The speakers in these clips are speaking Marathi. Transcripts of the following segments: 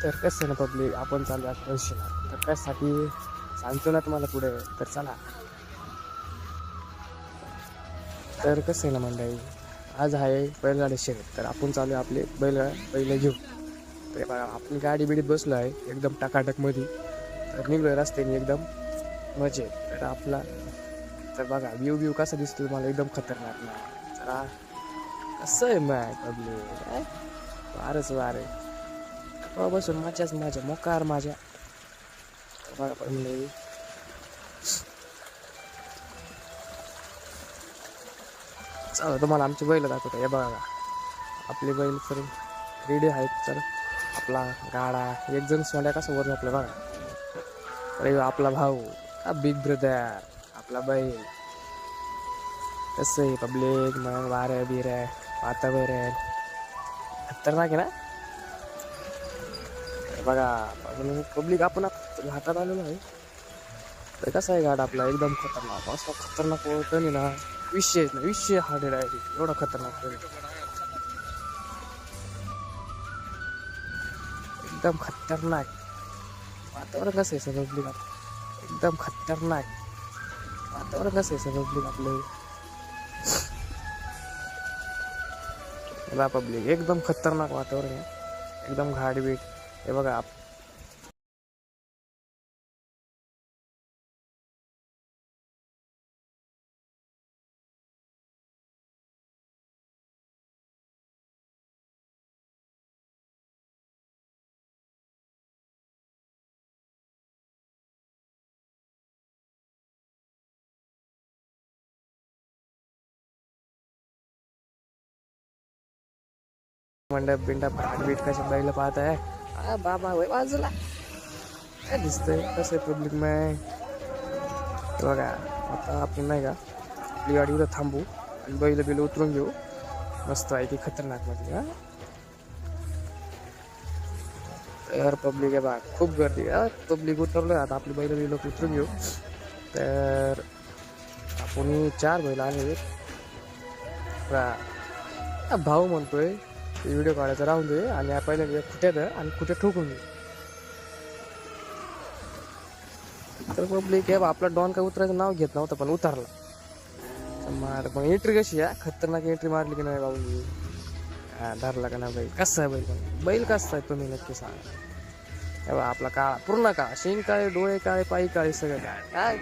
तर कसं ना पब्लिक, आपण चालू आहे पैशाला. तर त्यासाठी सांगतो ना तुम्हाला पुढे. तर चला. तर कसं आहे ना मंडळी, आज आहे बैलगाडी शर्यत. तर आपण चालू आहे आपले बैल घेऊ. तर बघा आपण गाडी बिडीत बसलो आहे एकदम टकाटकमध्ये. तर निघलो रस्त्याने एकदम मजेत. तर आपला तर बघा व्ह्यू कसा दिसतो तुम्हाला, एकदम खतरनाक ना. जरा कसं आहे मॅ पब्लिक, वारच वारे बसून माझ्या मोकार माझ्या. बघा पडले चला तुम्हाला आमची बैल दाखवतो. हे बघा आपले बैल तर रेडी आहेत. तर आपला गाडा एक जण सोंड्या कसं वर आपल्या बघा. अरे आपला भाऊ बिग ब्रदर, आपला बैल. कसं आहे पब्लिक, मग वारं बिरं वातावरण खतरनाक आहे ना. बघा पब्लिक आपण घाटात आलेलो आहे. तर कसा आहे गाडा आपला, एकदम खतरनाक. असं खतरनाक ओळखणी ना, विषय हार्ड आहे एवढा खतरनाक. एकदम खतरनाक वातावरण. कसं आहे सर पब्लिक, एकदम खतरनाक वातावरण. कसं आहे सर पब्लिक आपलं पब्लिक, एकदम खतरनाक वातावरण आहे. एकदम घाटबीट. हे बघा मंडप घाटबीट कशा बैल पाहत आहे. बाबा वय बाजूला काय दिसतंय कसं आहे पब्लिक मग. बघा आता आपण नाही का आपली गाडी इथं थांबू आणि बैल उतरून घेऊ. मस्त आहे की खतरनाक मध्ये. तर पब्लिक आहे बा, खूप गर्दी आहे. पब्लिक उतरलं आता आपली बैल उतरून घेऊ. तर आपण 4 बैल आले. भाऊ म्हणतोय व्हिडिओ काढायचा राहून दे आणि पहिले खुट्यात आणि खुट्या ठोकून दे. तर पब्लिक आहे आपला डॉन काय उतरायचं नाव घेत नव्हतं पण उतरला. मार पण एंट्री कशी आहे, खतरनाक एंट्री मारली की नाही भाऊ. धरला का नाही बैल. कसं आहे बैल कसं आहे तुम्ही नक्की सांगा. आपला काळा पूर्ण काळा, शेंग काळे, डोळे काळे, पायी काळे, सगळं काय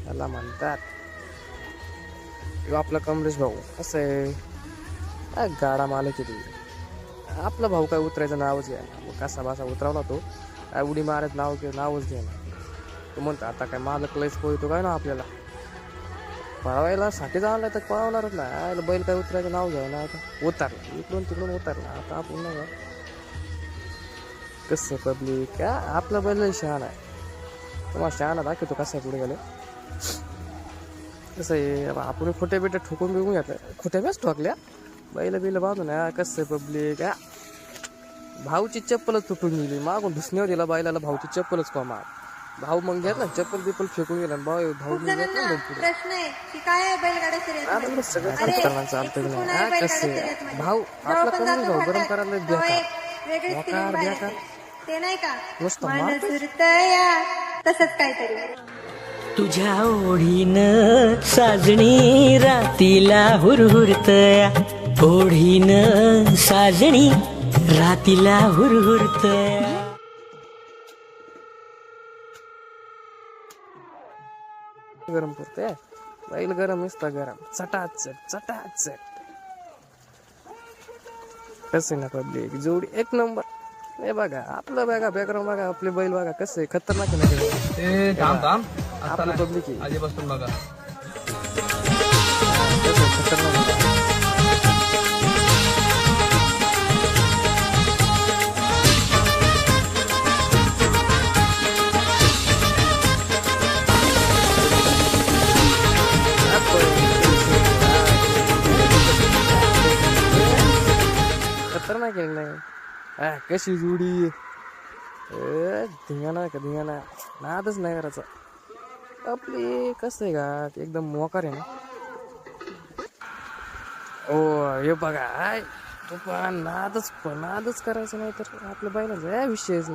त्याला म्हणतात. आपला कमलेश भाऊ कसं आहे, गाडा मालक किती. आपला भाऊ काय उतरायचं नावच घ्या. कसा बसा उतरवला तो, काय उडी मारायचं नावच घ्या ना. तो म्हणतो आता काय मालक लयच पोहतो काय ना आपल्याला पळवायला साठी जावं तर पळवणारच ना. बैल काय उतरायचं नाव घ्यावं ना. आता उतरला इकडून तिकडून उतरला. आता आपण नाही कसं पब्लिक का आपला बैल शहाणा आहे. तुम्हाला शहाणा दाखवतो कसं आहे पुढे गेले. कसं आहे आपण खोट्या बिट्या ठोकून बिकून घेतलं. खोट्या बेस ठोकल्या बैल बांधून. कसं आहे पब्लिक, भाऊची चप्पलच तुटून गेली. मागून धुसण्यावर दिला बैलाला भाऊची चप्पलच कमाल. भाऊ मग घेतला चप्पल फेकून गेला. भाऊ सगळं खतरनाक चालतं की नाही. कसं आहे भाऊ आपला कमी भाऊ गरम करायला बेकार नुसतं तसंच काहीतरी. तुझ्या ओढीनं साजणी रातीला हुरहुरतया, ओढीनं साजणी रातीला हुरहुरतया. गरम करतोय बैल, गरम नुसता गरम चटाचट. कसं ना पब्लिक जोडी एक नंबर. हे बघा आपलं बघा बॅकग्राऊंड बघा, आपले बैल बघा कसं आहे खतरनाक आहे ना. आपलं पब्लिक आहे आधीपासून बघा खतरनाक. खतरनाक आहे नाही. कशी जोडी धिंगाणा नादच नाही करायचा. आपली कसं आहे का एकदम मोकार आहे ना. ओ हे बघा तो पण नादच करायचं नाही तर आपल्या बैलाचा विषयच नाही.